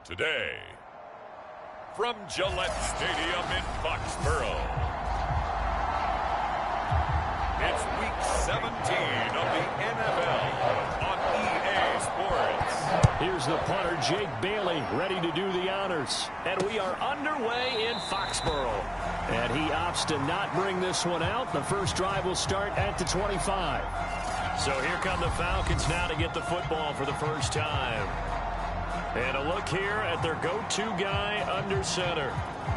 Today, from Gillette Stadium in Foxborough, it's Week 17 of the NFL on EA Sports. Here's the punter, Jake Bailey, ready to do the honors. And we are underway in Foxborough. And he opts to not bring this one out. The first drive will start at the 25. So here come the Falcons now to get the football for the first time. And a look here at their go-to guy under center.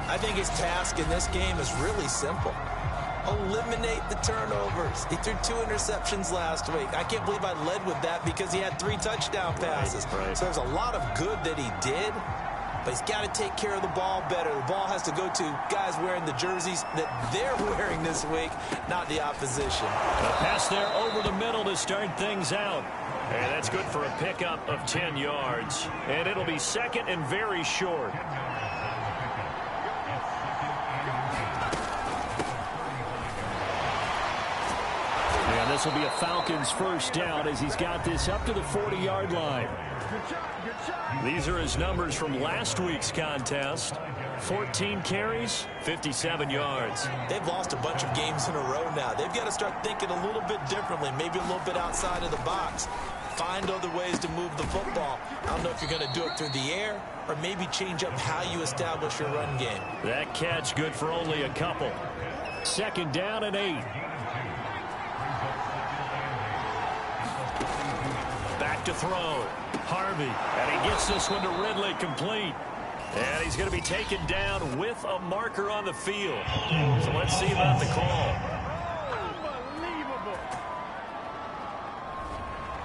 I think his task in this game is really simple. Eliminate the turnovers. He threw 2 interceptions last week. I can't believe I led with that because he had 3 touchdown passes. Right. So there's a lot of good that he did, but he's got to take care of the ball better. The ball has to go to guys wearing the jerseys that they're wearing this week, not the opposition. A pass there over the middle to start things out. And that's good for a pickup of 10 yards. And it'll be second and very short. And this will be a Falcons first down as he's got this up to the 40-yard line. These are his numbers from last week's contest. 14 carries, 57 yards. They've lost a bunch of games in a row now. They've got to start thinking a little bit differently, maybe a little bit outside of the box. Find other ways to move the football. I don't know if you're going to do it through the air or maybe change up how you establish your run game. That catch good for only a couple. Second down and 8. Back to throw. Harvey. And he gets this one to Ridley complete. And he's going to be taken down with a marker on the field. So let's see about the call.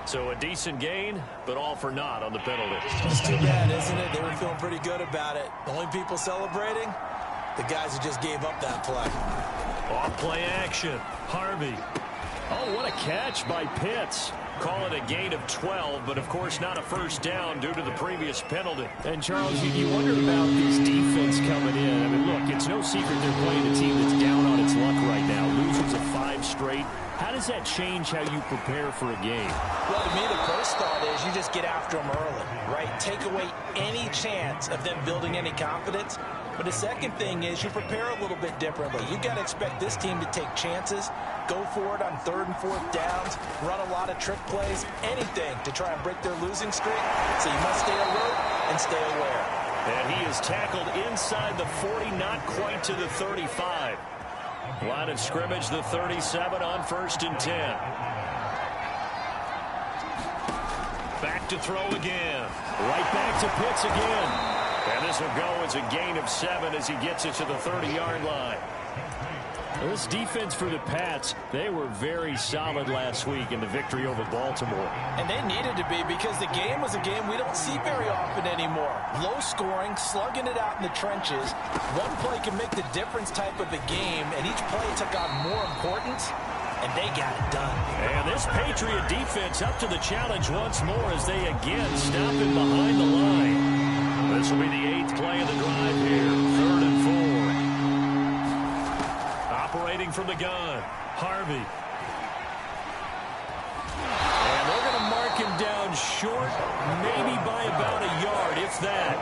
So a decent gain, but all for naught on the penalty. It's too bad, isn't it? They were feeling pretty good about it. The only people celebrating, the guys who just gave up that play. Off play action. Harvey. Oh, what a catch by Pitts. Call it a gain of 12, but of course not a first down due to the previous penalty. And Charles, you wonder about this defense coming in. I mean, look, it's no secret they're playing a team that's down on its luck right now. Losers of 5 straight. How does that change how you prepare for a game? Well, to me, the first thought is you just get after them early, right? Take away any chance of them building any confidence. But the second thing is you prepare a little bit differently. You've got to expect this team to take chances, go for it on 3rd and 4th downs, run a lot of trick plays, anything to try and break their losing streak. So you must stay alert and stay aware. And he is tackled inside the 40, not quite to the 35. Line of scrimmage, the 37 on 1st and 10. Back to throw again. Right back to Pitts again. And this will go as a gain of 7 as he gets it to the 30-yard line. This defense for the Pats, they were very solid last week in the victory over Baltimore. And they needed to be because the game was a game we don't see very often anymore. Low scoring, slugging it out in the trenches. One play can make the difference type of a game, and each play took on more importance, and they got it done. And this Patriot defense up to the challenge once more as they again stop him behind the line. This will be the 8th play of the drive here. 3rd and 4. Operating from the gun. Harvey. And they're going to mark him down short, maybe by about a yard, if that.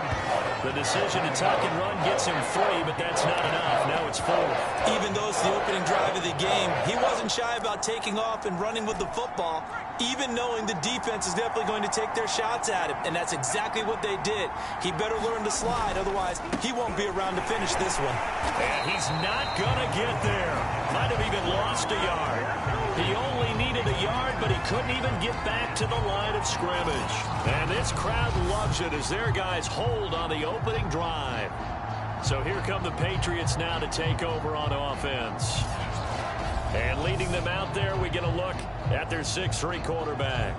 The decision to tuck and run gets him 3, but that's not enough. Now it's 4th. Even though it's the opening drive of the game, he wasn't shy about taking off and running with the football, even knowing the defense is definitely going to take their shots at him. And that's exactly what they did. He better learn to slide, otherwise he won't be around to finish this one. And he's not going to get there. Might have even lost a yard. He only needed a yard, but he couldn't even get back to the line of scrimmage. And this crowd loves it as their guys hold on the opening drive. So here come the Patriots now to take over on offense. And leading them out there, we get a look at their 6'3" quarterback.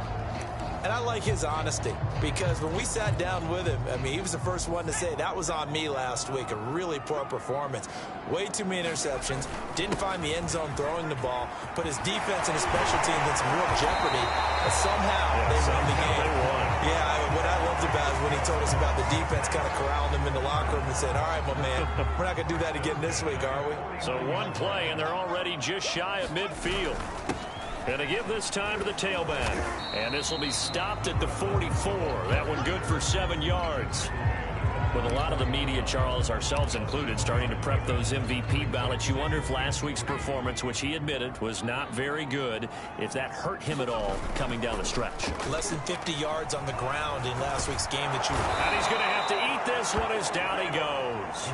And I like his honesty because when we sat down with him, I mean, he was the first one to say that was on me last week, a really poor performance. Way too many interceptions, didn't find the end zone throwing the ball, put his defense and his special teams in some real jeopardy, but somehow they won the game. They won. Yeah, what I loved about it is when he told us about the defense kind of corralling him in the locker room and said, all right, my man, we're not going to do that again this week, are we? So one play, and they're already just shy of midfield. And to give this time to the tailback. And this will be stopped at the 44. That one good for 7 yards. With a lot of the media, Charles, ourselves included, starting to prep those MVP ballots, you wonder if last week's performance, which he admitted was not very good, if that hurt him at all coming down the stretch. Less than 50 yards on the ground in last week's game that you... And he's going to have to eat this one as down he goes.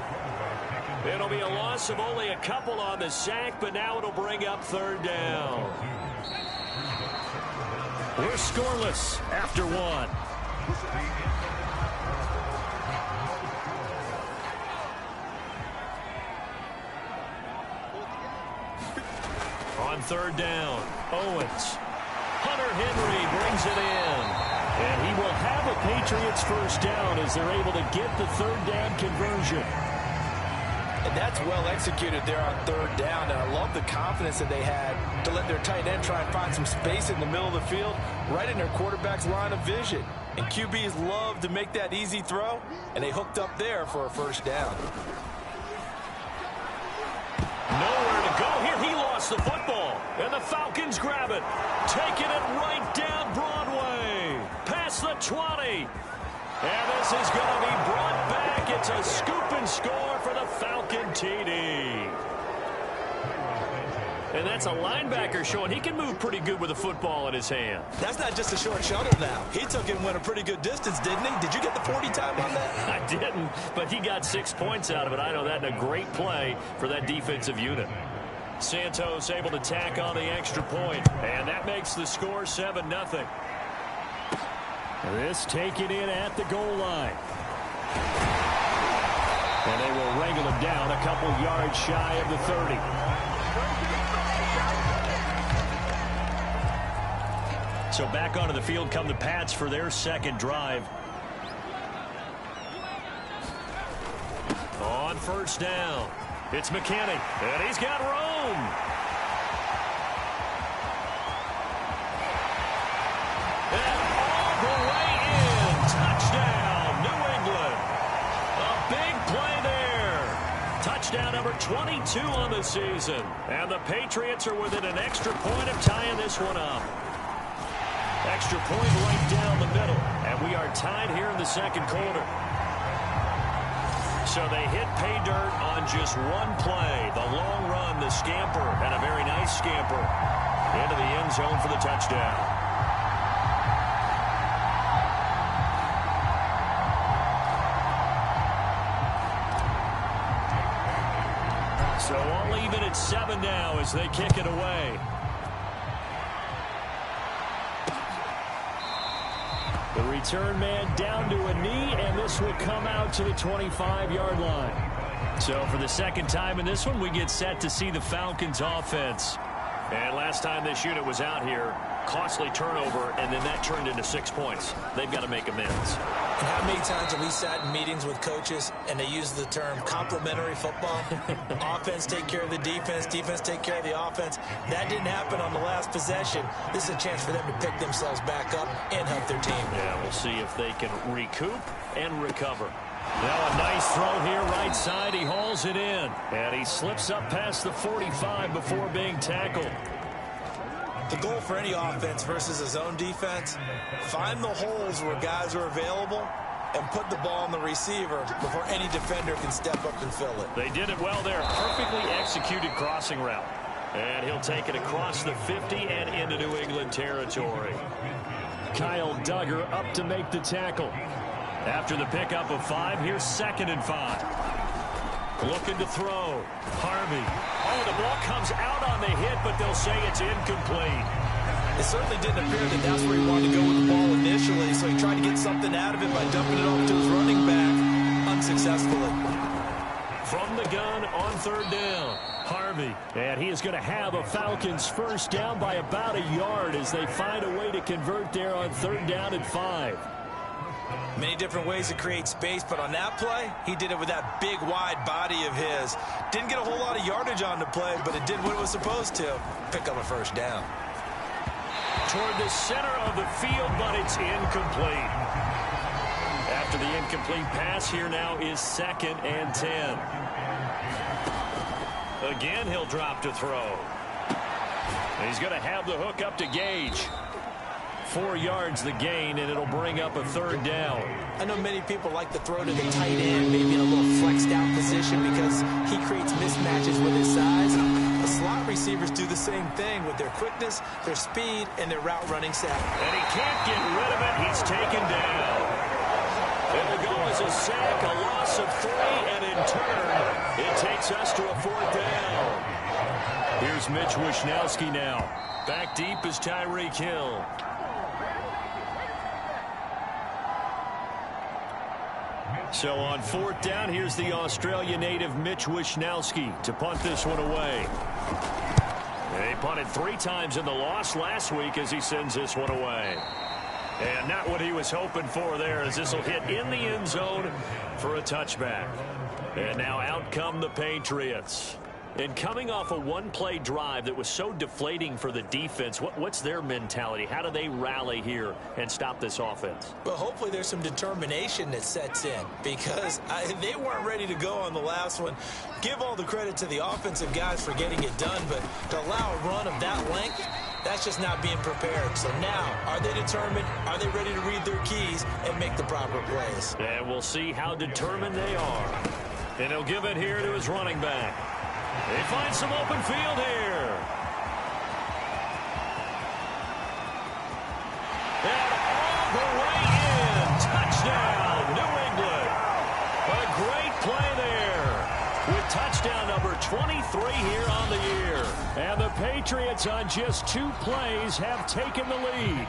It'll be a loss of only a couple on the sack, but now it'll bring up third down. We're scoreless after one. On third down, Owens. Hunter Henry brings it in. And he will have a Patriots first down as they're able to get the third down conversion. And that's well executed there on third down. And I love the confidence that they had to let their tight end try and find some space in the middle of the field, right in their quarterback's line of vision. And QBs love to make that easy throw, and they hooked up there for a first down. Nowhere to go here. He lost the football, and the Falcons grab it, taking it right down Broadway, past the 20. And this is going to be brought back. It's a scoop and score for the Falcon TD. And that's a linebacker showing he can move pretty good with a football in his hand. That's not just a short shuttle now. He took it and went a pretty good distance, didn't he? Did you get the 40 time on that? I didn't, but he got 6 points out of it. I know that in a great play for that defensive unit. Santos able to tack on the extra point, and that makes the score 7-0. This taken in at the goal line. And they will wrangle him down a couple yards shy of the 30. So back onto the field come the Pats for their second drive. On first down, it's McKinney, and he's got room. And all the way in, touchdown, New England. A big play there. Touchdown number 22 on the season. And the Patriots are within an extra point of tying this one up. Extra point right down the middle. And we are tied here in the second quarter. So they hit pay dirt on just one play. The long run, the scamper, and a very nice scamper into the end zone for the touchdown. So all even at 7 now as they kick it away. The return man down to a knee, and this will come out to the 25-yard line. So for the second time in this one, we get set to see the Falcons offense. And last time this unit was out here, costly turnover, and then that turned into 6 points. They've got to make amends. And how many times have we sat in meetings with coaches and they use the term complementary football? Offense take care of the defense, defense take care of the offense. That didn't happen on the last possession. This is a chance for them to pick themselves back up and help their team. Yeah, we'll see if they can recoup and recover. Now a nice throw here right side. He hauls it in. And he slips up past the 45 before being tackled. The goal for any offense versus a zone defense, find the holes where guys are available and put the ball on the receiver before any defender can step up and fill it. They did it well there. Perfectly executed crossing route. And he'll take it across the 50 and into New England territory. Kyle Duggar up to make the tackle. After the pickup of 5, here's 2nd and 5. Looking to throw. Harvey. Oh, the ball comes out on the hit, but they'll say it's incomplete. It certainly didn't appear that that's where he wanted to go with the ball initially, so he tried to get something out of it by dumping it off to his running back unsuccessfully. From the gun on third down, Harvey. And he is going to have a Falcons first down by about a yard as they find a way to convert there on third down and 5. Many different ways to create space, but on that play, he did it with that big, wide body of his. Didn't get a whole lot of yardage on the play, but it did what it was supposed to. Pick up a first down. Toward the center of the field, but it's incomplete. After the incomplete pass, here now is 2nd and 10. Again, he'll drop to throw. He's going to have the hook up to Gage. 4 yards the gain, and it'll bring up a 3rd down. I know many people like to throw to the tight end, maybe in a little flexed out position because he creates mismatches with his size. The slot receivers do the same thing with their quickness, their speed, and their route running savvy. And he can't get rid of it. He's taken down. It'll go as a sack, a loss of 3, and in turn, it takes us to a 4th down. Here's Mitch Wishnowsky now. Back deep is Tyreek Hill. So on 4th down, here's the Australia native Mitch Wishnowsky to punt this one away. They punted 3 times in the loss last week as he sends this one away. And not what he was hoping for there, as this will hit in the end zone for a touchback. And now out come the Patriots. And coming off a one-play drive that was so deflating for the defense, what's their mentality? How do they rally here and stop this offense? Well, hopefully there's some determination that sets in, because they weren't ready to go on the last one. Give all the credit to the offensive guys for getting it done, but to allow a run of that length, that's just not being prepared. So now, are they determined? Are they ready to read their keys and make the proper plays? And we'll see how determined they are. And he'll give it here to his running back. They find some open field here. And all the way in. Touchdown, New England. A great play there with touchdown number 23 here on the year. And the Patriots on just 2 plays have taken the lead.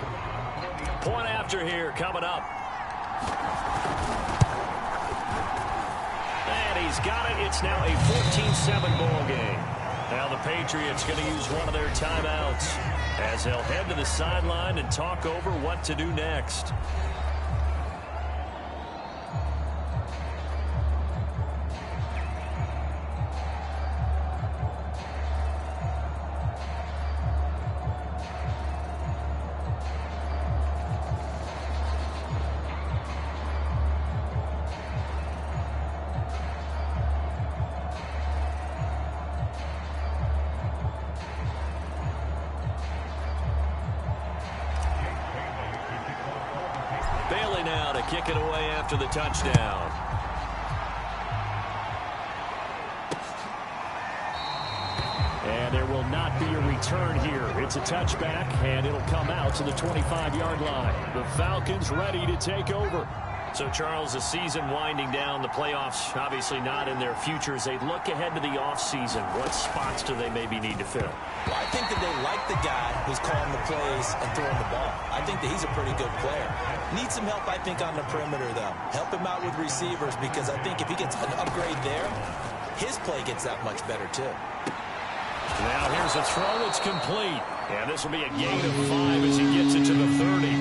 Point after here coming up. He's got it. It's now a 14-7 ball game. Now the Patriots going to use one of their timeouts as they'll head to the sideline and talk over what to do next. Kick it away after the touchdown. And there will not be a return here. It's a touchback, and it'll come out to the 25-yard line. The Falcons ready to take over. So, Charles, the season winding down, the playoffs obviously not in their future. As they look ahead to the offseason, what spots do they maybe need to fill? Well, I think that they like the guy who's calling the plays and throwing the ball. I think that he's a pretty good player. Needs some help, I think, on the perimeter, though. Help him out with receivers, because I think if he gets an upgrade there, his play gets that much better, too. Now here's a throw that's complete. And this will be a gain of 5 as he gets it to the 30.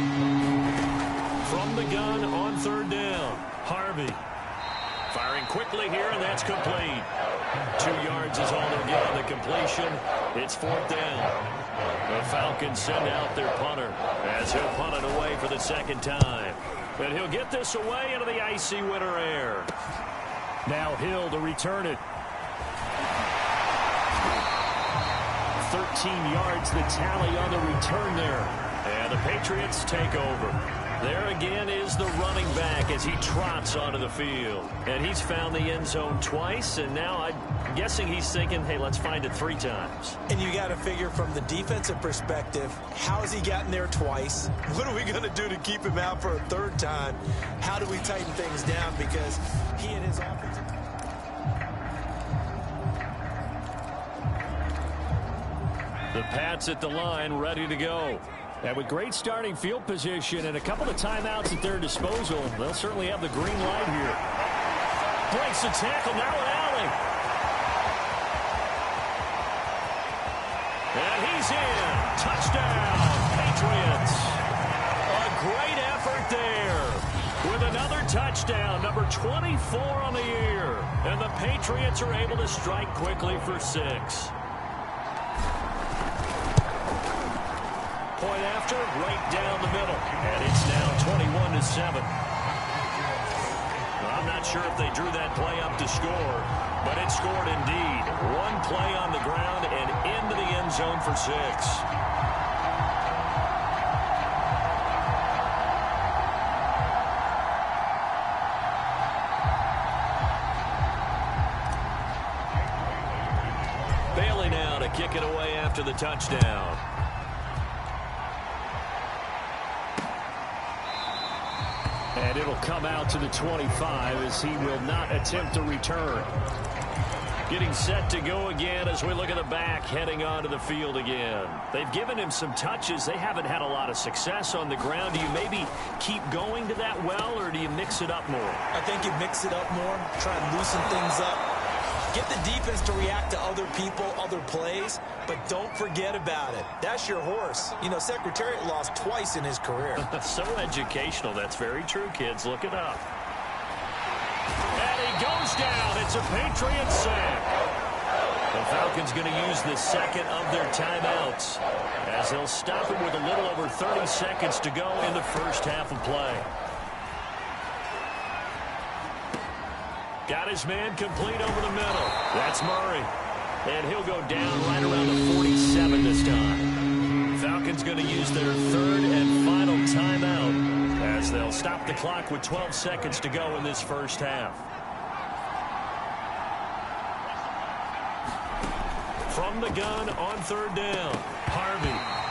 From the gun on 3rd down, Harvey firing quickly here, and that's complete. 2 yards is all they'll get on the completion. It's 4th down. The Falcons send out their punter as he'll punt it away for the 2nd time. And he'll get this away into the icy winter air. Now Hill to return it. 13 yards the tally on the return there. And the Patriots take over. There again is the running back as he trots onto the field. And he's found the end zone twice, and now I'm guessing he's thinking, hey, let's find it 3 times. And you got to figure from the defensive perspective, how has he gotten there twice? What are we going to do to keep him out for a 3rd time? How do we tighten things down? Because he and his offensive... The Pats at the line, ready to go. And with great starting field position and a couple of timeouts at their disposal, they'll certainly have the green light here. Breaks the tackle, now an alley. And he's in. Touchdown, Patriots. A great effort there with another touchdown, number 24 on the year. And the Patriots are able to strike quickly for 6. Point after, right down the middle. And it's now 21-7. I'm not sure if they drew that play up to score, but it scored indeed. 1 play on the ground and into the end zone for 6. kick it away after the touchdown. And it'll come out to the 25 as he will not attempt to return. Getting set to go again as we look at the back, heading onto the field again. They've given him some touches. They haven't had a lot of success on the ground. Do you maybe keep going to that well, or do you mix it up more? I think you mix it up more, try and loosen things up. Get the defense to react to other people, other plays, but don't forget about it. That's your horse. You know, Secretariat lost twice in his career. So educational. That's very true, kids. Look it up. And he goes down. It's a Patriot sack. The Falcons going to use the second of their timeouts as they'll stop it with a little over 30 seconds to go in the first half of play. Got his man complete over the middle. That's Murray. And he'll go down right around the 47 this time. Falcons going to use their third and final timeout as they'll stop the clock with 12 seconds to go in this first half. From the gun on third down, Harvey.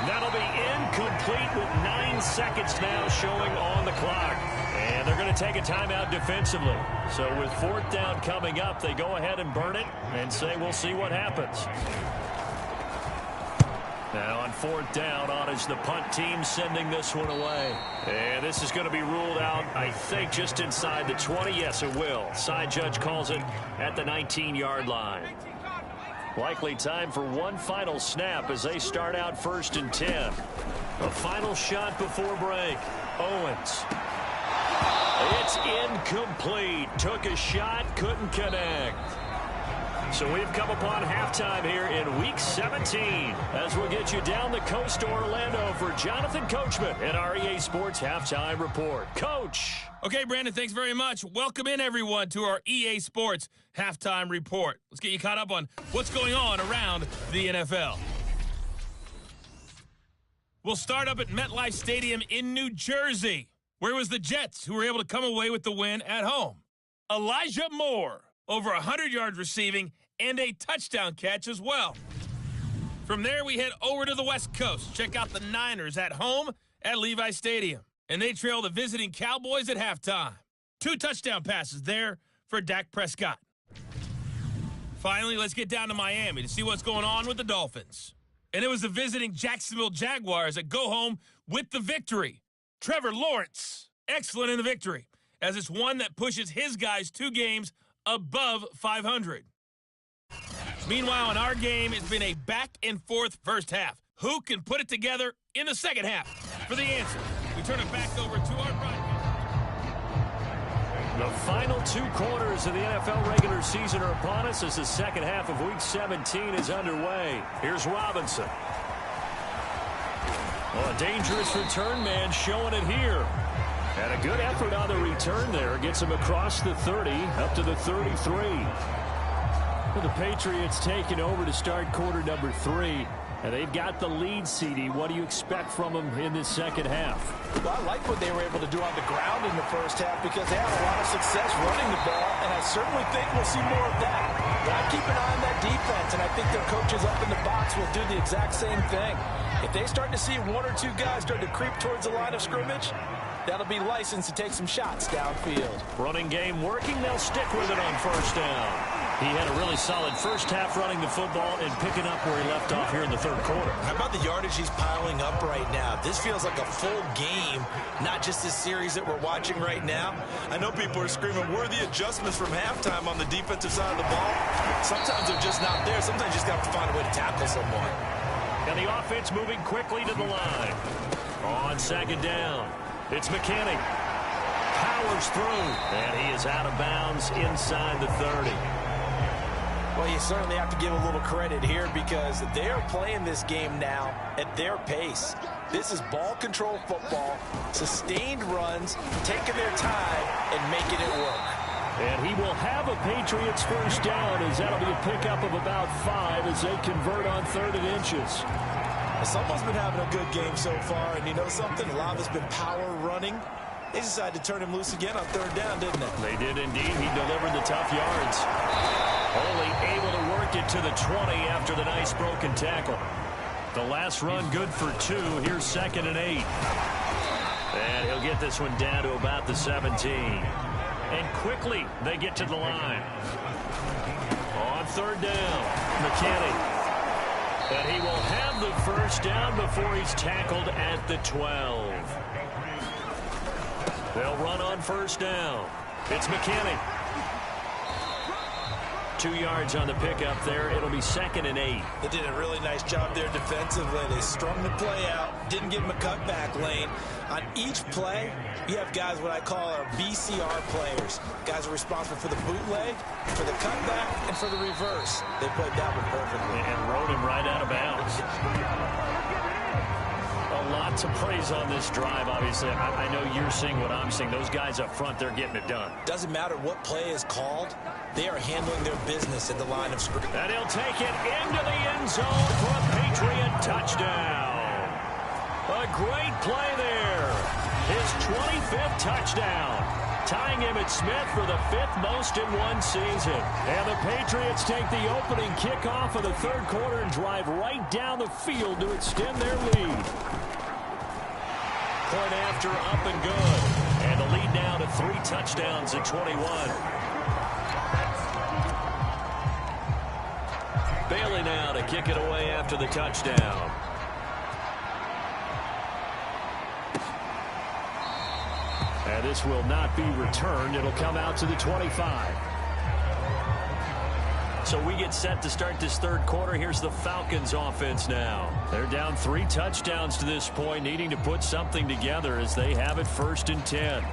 That'll be incomplete with 9 seconds now showing on the clock. And they're going to take a timeout defensively. So with fourth down coming up, they go ahead and burn it and say we'll see what happens. Now on fourth down, on is the punt team sending this one away. And this is going to be ruled out, I think, just inside the 20. Yes, it will. Side judge calls it at the 19-yard line. Likely time for one final snap as they start out 1st and 10. A final shot before break. Owens. It's incomplete. Took a shot, couldn't connect. So we've come upon halftime here in Week 17 as we'll get you down the coast to Orlando for Jonathan Coachman at our EA Sports Halftime Report. Coach. Okay, Brandon, thanks very much. Welcome in, everyone, to our EA Sports Halftime Report. Let's get you caught up on what's going on around the NFL. We'll start up at MetLife Stadium in New Jersey, where it was the Jets who were able to come away with the win at home. Elijah Moore, over 100 yards receiving and a touchdown catch as well. From there, we head over to the West Coast. Check out the Niners at home at Levi Stadium. And they trail the visiting Cowboys at halftime. 2 touchdown passes there for Dak Prescott. Finally, let's get down to Miami to see what's going on with the Dolphins. And it was the visiting Jacksonville Jaguars that go home with the victory. Trevor Lawrence, excellent in the victory, as it's one that pushes his guys 2 games above 500. Meanwhile, in our game, it's been a back-and-forth first half. Who can put it together in the second half? For the answer, we turn it back over to our broadcast. The final 2 quarters of the NFL regular season are upon us as the second half of Week 17 is underway. Here's Robinson. Well, a dangerous return man showing it here. And a good effort on the return there. Gets him across the 30, up to the 33. Well, the Patriots taking over to start quarter number 3. And they've got the lead, CD. What do you expect from them in this second half? Well, I like what they were able to do on the ground in the first half because they had a lot of success running the ball, and I certainly think we'll see more of that. Got to keep an eye on that defense, and I think their coaches up in the box will do the exact same thing. If they start to see 1 or 2 guys start to creep towards the line of scrimmage, that'll be licensed to take some shots downfield. Running game working. They'll stick with it on first down. He had a really solid first half running the football and picking up where he left off here in the third quarter. How about the yardage he's piling up right now? This feels like a full game, not just this series that we're watching right now. I know people are screaming, worthy adjustments from halftime on the defensive side of the ball. Sometimes they're just not there. Sometimes you just got to find a way to tackle someone. And the offense moving quickly to the line. On second down, it's McKinney. Powers through, and he is out of bounds inside the 30. Well, you certainly have to give a little credit here because they're playing this game now at their pace. This is ball control football, sustained runs, taking their time and making it work. And he will have a Patriots first down as that'll be a pickup of about 5 as they convert on 3rd and inches. Someone's been having a good game so far, and you know something? A lot of it's been power running. They decided to turn him loose again on 3rd down, didn't they? They did indeed. He delivered the tough yards. Only able to work worked it to the 20 after the nice broken tackle. The last run good for 2. Here's 2nd and 8. And he'll get this one down to about the 17. And quickly they get to the line. On 3rd down, McKinney. And he will have the first down before he's tackled at the 12. They'll run on 1st down. It's McKinney. 2 yards on the pickup there. It'll be 2nd and 8. They did a really nice job there defensively. They strung the play out, didn't give him a cutback lane. On each play, you have guys what I call our BCR players. Guys are responsible for the bootleg, for the cutback, and for the reverse. They played that one perfectly. And rode him right out of bounds. A lot to praise on this drive, obviously. I know you're seeing what I'm seeing. Those guys up front, they're getting it done. Doesn't matter what play is called. They are handling their business at the line of scrimmage. And he'll take it into the end zone for a Patriot touchdown. A great play there. His 25th touchdown. Tying Emmitt Smith for the 5th most in one season. And the Patriots take the opening kickoff of the 3rd quarter and drive right down the field to extend their lead. Point after, up and good. And the lead now to 3 touchdowns at 21. Bailey now to kick it away after the touchdown. And this will not be returned. It'll come out to the 25. So we get set to start this 3rd quarter. Here's the Falcons offense now. They're down 3 touchdowns to this point, needing to put something together as they have it 1st and 10.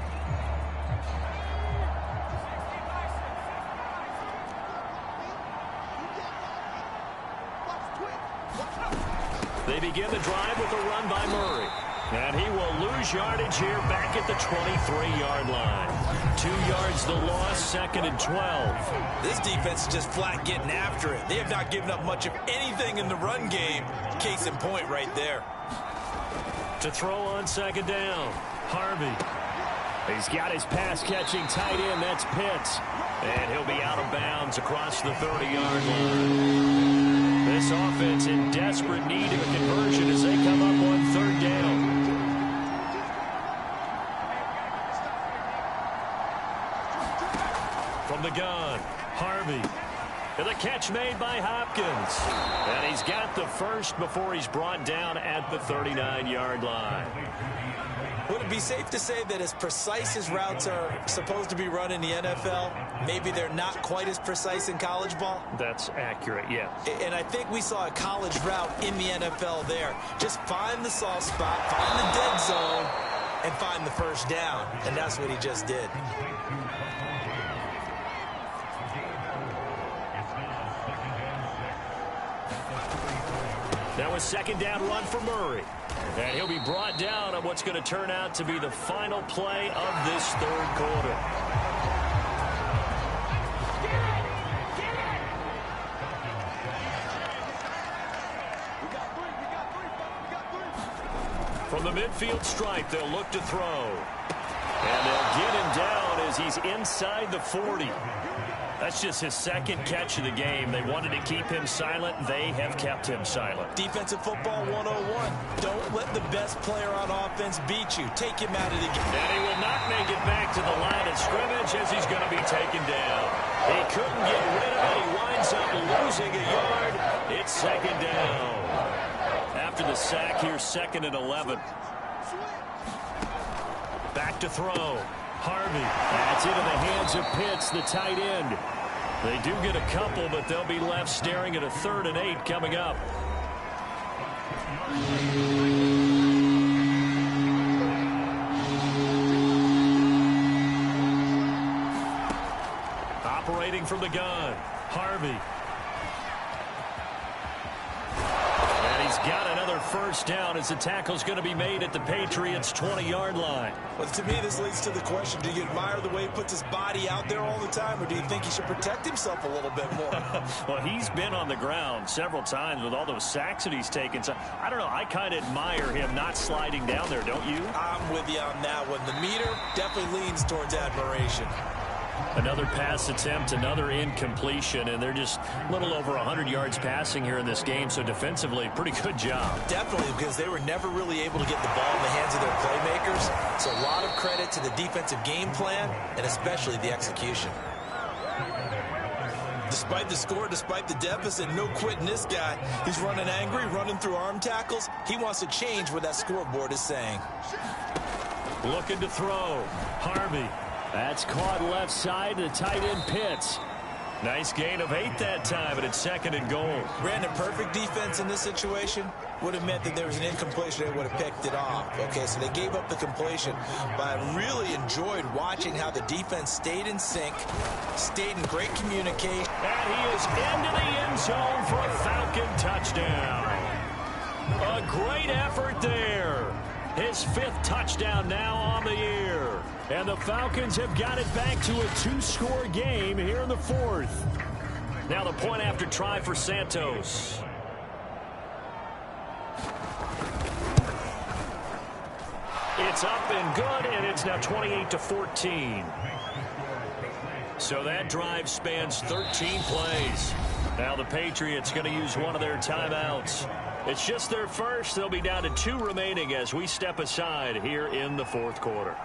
They begin the drive with a run by Murray. And he will lose yardage here back at the 23-yard line. 2 yards the loss, 2nd and 12. This defense is just flat getting after it. They have not given up much of anything in the run game. Case in point right there. To throw on 2nd down, Harvey. He's got his pass-catching tight end. That's Pitts. And he'll be out of bounds across the 30-yard line. This offense in desperate need of a conversion as they come up on 3rd down. From the gun, Harvey. And the catch made by Hopkins. And he's got the first before he's brought down at the 39-yard line. Would it be safe to say that as precise as routes are supposed to be run in the NFL, maybe they're not quite as precise in college ball? That's accurate, yeah. And I think we saw a college route in the NFL there. Just find the soft spot, find the dead zone, and find the first down. And that's what he just did. That was 2nd down run for Murray. And he'll be brought down on what's going to turn out to be the final play of this 3rd quarter. From the midfield stripe, they'll look to throw. And they'll get him down as he's inside the 40. That's just his 2nd catch of the game. They wanted to keep him silent. They have kept him silent. Defensive football 101. Don't let the best player on offense beat you. Take him out of the game. And he will not make it back to the line of scrimmage as he's going to be taken down. He couldn't get rid of it. He winds up losing a yard. It's 2nd down. After the sack, here's 2nd and 11. Back to throw. Harvey. That's into the hands of Pitts, the tight end. They do get a couple, but they'll be left staring at a 3rd and 8 coming up. Operating from the gun, Harvey. And he's got another first down as the tackle's going to be made at the Patriots' 20-yard line. Well, to me, this leads to the question, do you admire the way he puts his body out there all the time, or do you think he should protect himself a little bit more? Well, he's been on the ground several times with all those sacks that he's taken. So, I don't know, I kind of admire him not sliding down there, don't you? I'm with you on that one. The meter definitely leans towards admiration. Another pass attempt, another incompletion, and they're just a little over 100 yards passing here in this game, so defensively, pretty good job. Definitely, because they were never really able to get the ball in the hands of their playmakers. So a lot of credit to the defensive game plan, and especially the execution. Despite the score, despite the deficit, no quitting this guy. He's running angry, running through arm tackles. He wants to change what that scoreboard is saying. Looking to throw. Harvey. That's caught left side to the tight end Pitts. Nice gain of 8 that time, and it's 2nd and goal. Brandon, perfect defense in this situation would have meant that there was an incompletion. They would have picked it off. Okay, so they gave up the completion. But I really enjoyed watching how the defense stayed in sync, stayed in great communication. And he is into the end zone for a Falcon touchdown. A great effort there. His 5th touchdown now on the year. And the Falcons have got it back to a 2-score game here in the 4th. Now the point after try for Santos. It's up and good, and it's now 28-14. So that drive spans 13 plays. Now the Patriots going to use one of their timeouts. It's just their first. They'll be down to 2 remaining as we step aside here in the 4th quarter.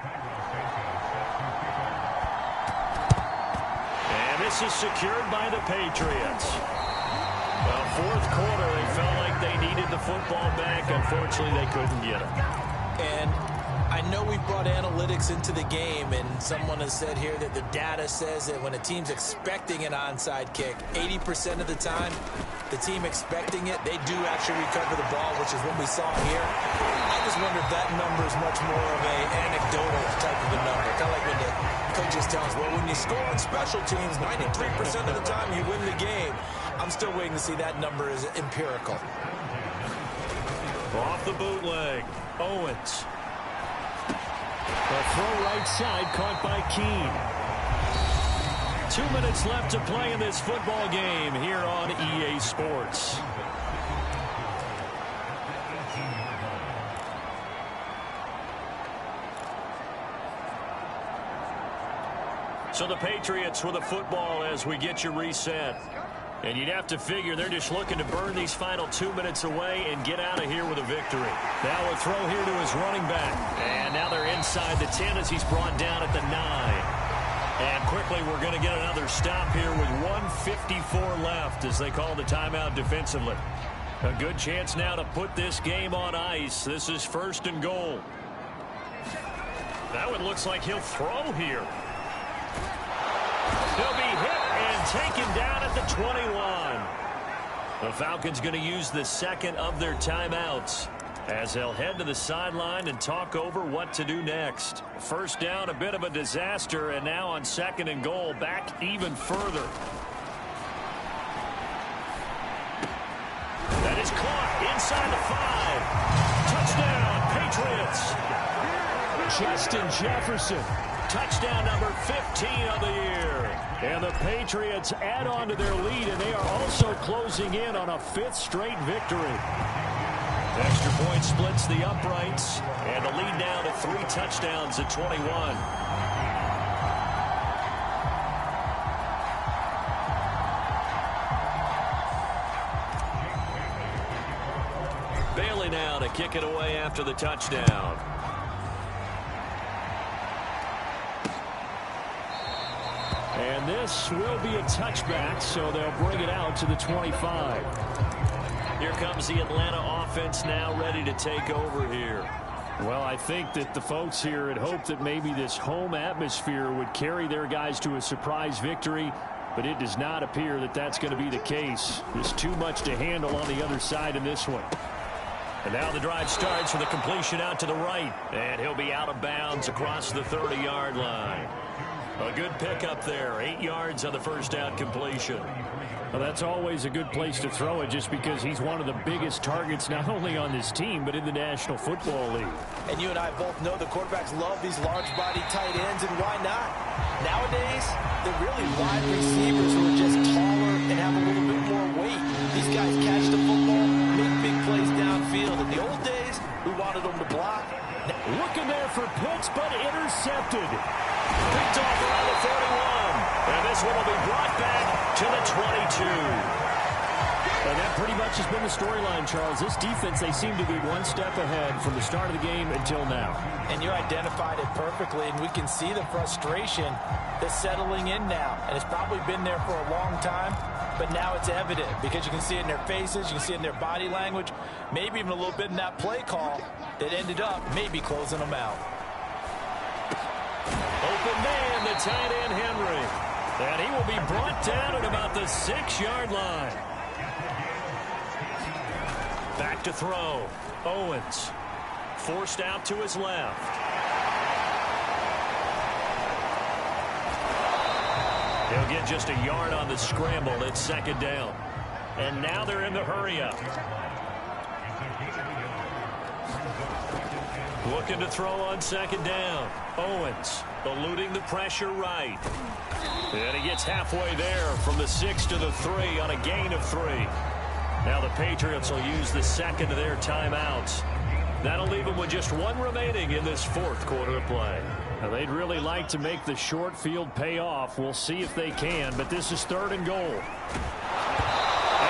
And this is secured by the Patriots. Well, 4th quarter, they felt like they needed the football back. Unfortunately, they couldn't get it. And I know we brought analytics into the game, and someone has said here that the data says that when a team's expecting an onside kick, 80% of the time, the team expecting it, they do actually recover the ball, which is what we saw here. I just wonder if that number is much more of an anecdotal type of a number. Kind of like when the coaches tell us, well, when you score on special teams, 93% of the time you win the game. I'm still waiting to see that number is empirical. Off the bootleg, Owens. A throw right side caught by Keene. 2 minutes left to play in this football game here on EA Sports. So the Patriots with a football as we get you reset. And you'd have to figure they're just looking to burn these final 2 minutes away and get out of here with a victory. Now a throw here to his running back. And now they're inside the 10 as he's brought down at the 9. And quickly we're going to get another stop here with 1:54 left as they call the timeout defensively. A good chance now to put this game on ice. This is 1st and goal. That one looks like he'll throw here. He'll be hit and taken down at the 21. The Falcons going to use the 2nd of their timeouts as they'll head to the sideline and talk over what to do next. First down, a bit of a disaster, and now on 2nd and goal, back even further. That is caught inside the 5. Touchdown, Patriots. Justin Jefferson. Touchdown number 15 of the year. And the Patriots add on to their lead, and they are also closing in on a 5th straight victory. Extra point splits the uprights, and the lead now to 3 touchdowns at 21. Bailey now to kick it away after the touchdown. And this will be a touchback, so they'll bring it out to the 25. Here comes the Atlanta offense now ready to take over here. Well, I think that the folks here had hoped that maybe this home atmosphere would carry their guys to a surprise victory, but it does not appear that that's going to be the case. There's too much to handle on the other side in this one. And now the drive starts with a completion out to the right, and he'll be out of bounds across the 30-yard line. A good pickup there, 8 yards on the first down completion. Well, that's always a good place to throw it just because he's one of the biggest targets not only on this team but in the National Football League. And you and I both know the quarterbacks love these large-body tight ends, and why not? Nowadays, they're really wide receivers who are just taller and have a little bit more weight. These guys catch the football, make big plays downfield. In the old days, we wanted them to block. Looking there for Pitts, but intercepted. Picked off around the 31. And this one will be brought back to the 22. And that pretty much has been the storyline, Charles. This defense, they seem to be one step ahead from the start of the game until now. And you identified it perfectly, and we can see the frustration that's settling in now. And it's probably been there for a long time, but now it's evident because you can see it in their faces, you can see it in their body language, maybe even a little bit in that play call that ended up maybe closing them out. Open man, the tight end Henry. And he will be brought down at about the 6-yard line. Back to throw. Owens. Forced out to his left. He'll get just a yard on the scramble. It's second down. And now they're in the hurry-up. Looking to throw on second down. Owens eluding the pressure right. And he gets halfway there from the 6 to the 3 on a gain of 3. Now the Patriots will use the second of their timeouts. That'll leave them with just one remaining in this fourth quarter of play. Now they'd really like to make the short field pay off. We'll see if they can, but this is 3rd and goal. And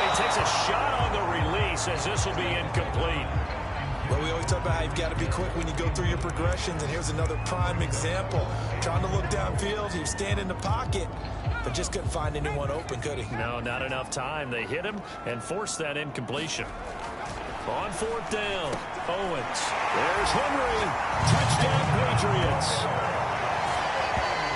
he takes a shot on the release as this will be incomplete. Well, we always talk about how you've got to be quick when you go through your progressions, and here's another prime example. Trying to look downfield, he was standing in the pocket, but just couldn't find anyone open, could he? No, not enough time. They hit him and forced that incompletion. On 4th down, Owens. There's Henry. Touchdown, Patriots.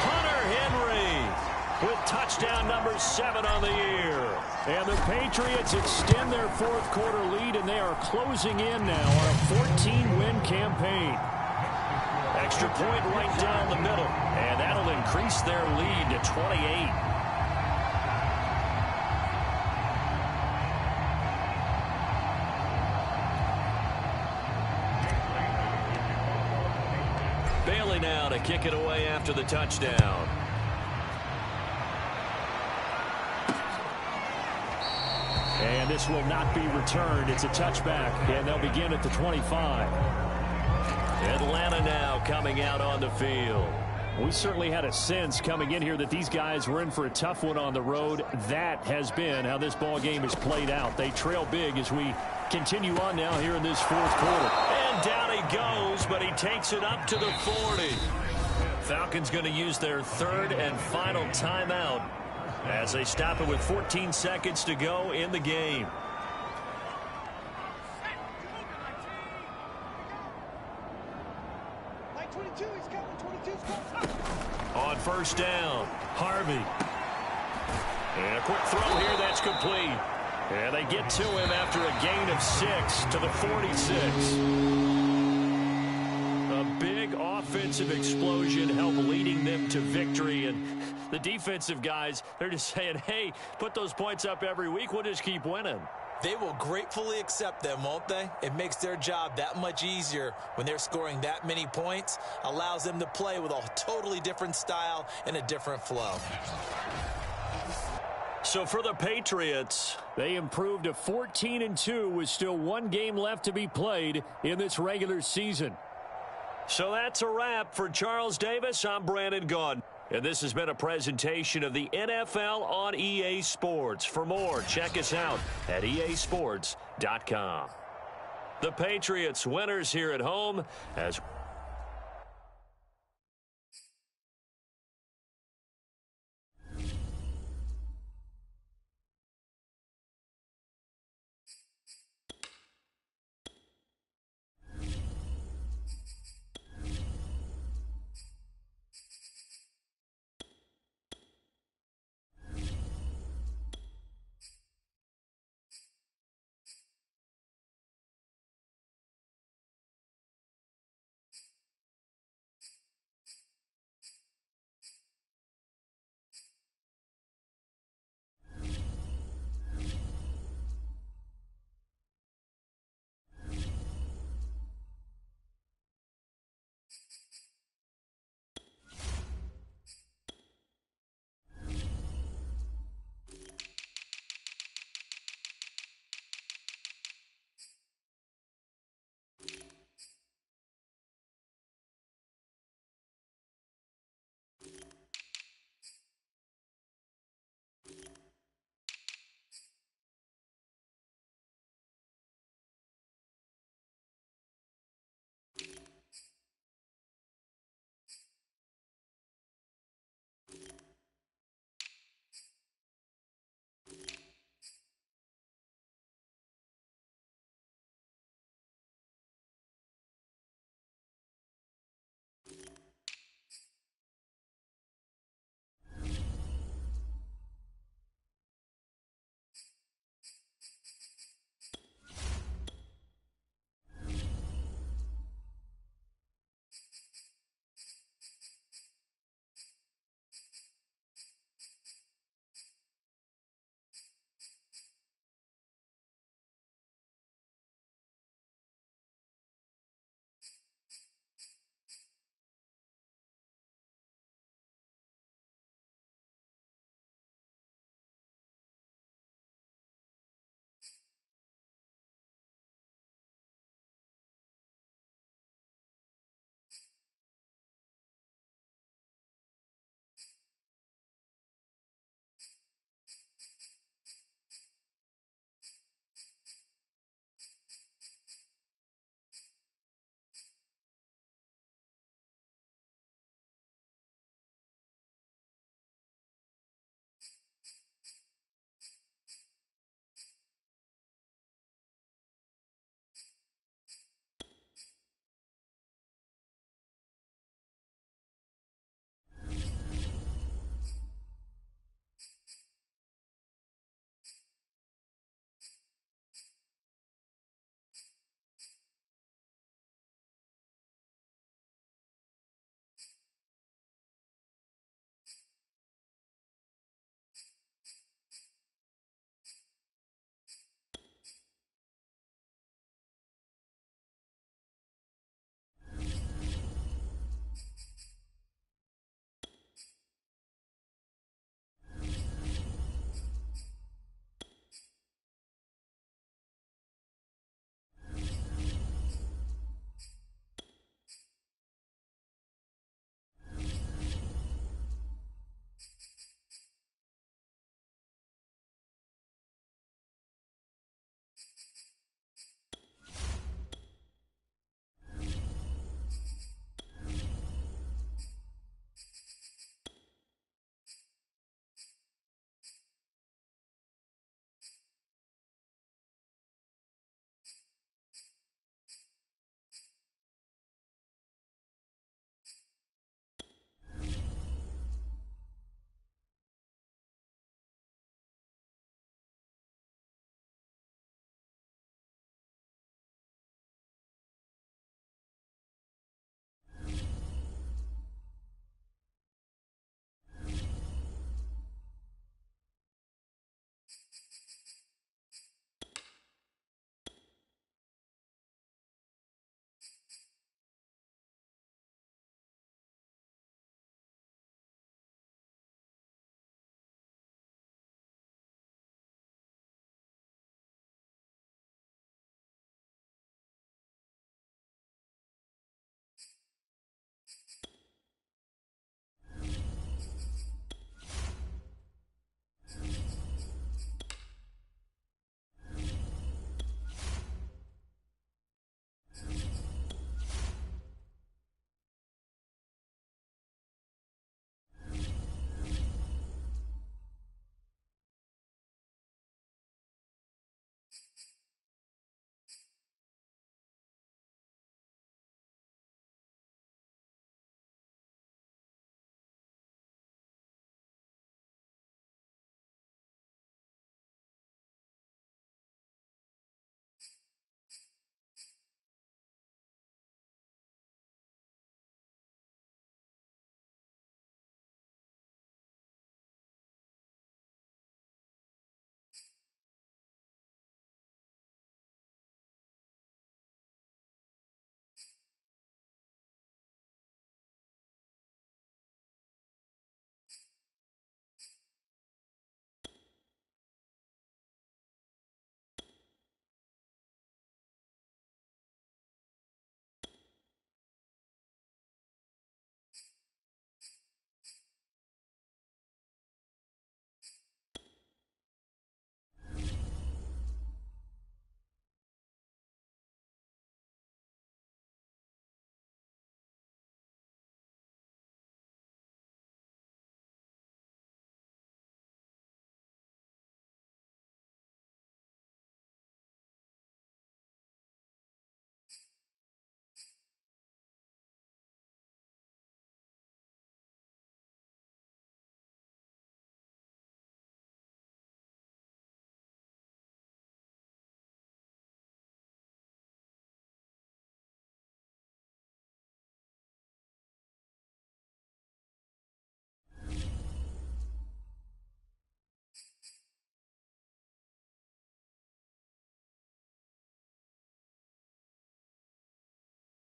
Hunter Henry with touchdown number 7 on the year. And the Patriots extend their fourth quarter lead, and they are closing in now on a 14-win campaign. Extra point right down the middle, and that'll increase their lead to 28. Bailey now to kick it away after the touchdown. And this will not be returned. It's a touchback, and they'll begin at the 25. Atlanta now coming out on the field. We certainly had a sense coming in here that these guys were in for a tough one on the road. That has been how this ball game has played out. They trail big as we continue on now here in this fourth quarter. And down he goes, but he takes it up to the 40. Falcons going to use their 3rd and final timeout as they stop it with 14 seconds to go in the game. On 1st down, Harvey. And a quick throw here that's complete. And they get to him after a gain of 6 to the 46. A big offensive explosion helped leading them to victory. And the defensive guys, they're just saying, hey, put those points up every week. We'll just keep winning. They will gratefully accept them, won't they? It makes their job that much easier when they're scoring that many points. Allows them to play with a totally different style and a different flow. So for the Patriots, they improved to 14-2 with still one game left to be played in this regular season. So that's a wrap for Charles Davis. I'm Brandon Gaudin. And this has been a presentation of the NFL on EA Sports. For more, check us out at easports.com. The Patriots winners here at home as